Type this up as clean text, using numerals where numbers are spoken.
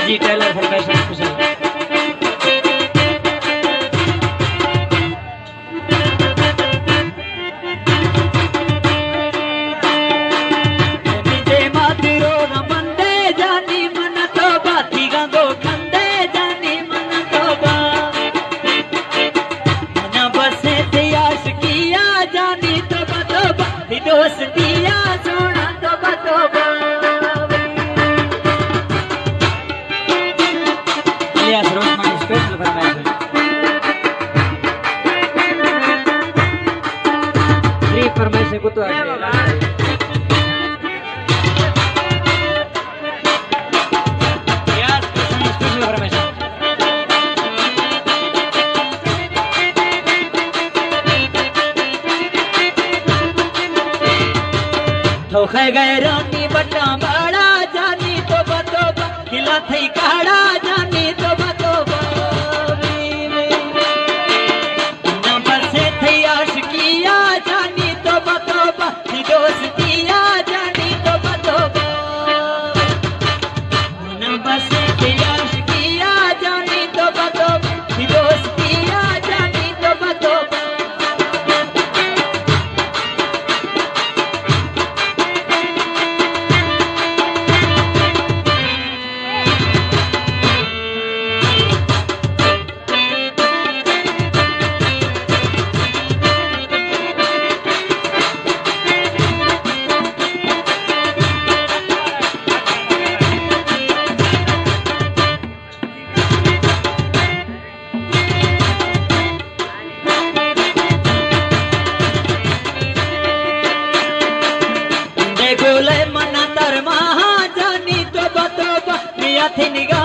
जी Taylor formation special. Dostiya सोना तो बतोबा Ilyas रोशमान special फरमाइश फ्री फरमाइश को तो धोखे गए रानी बटा बड़ा जानी तो बतोबा खिला थई काड़ा जानी तो बतोबा नंबर से थई आशिकिया जानी तो बतोबा दोस्तिया जानी तो बतोबा नंबर से थई आशिकिया जानी तो बतोबा दोस्तिया जानी तो बतोबा गोले मना तर महा जानी तो बतोबा मिया थी निगाह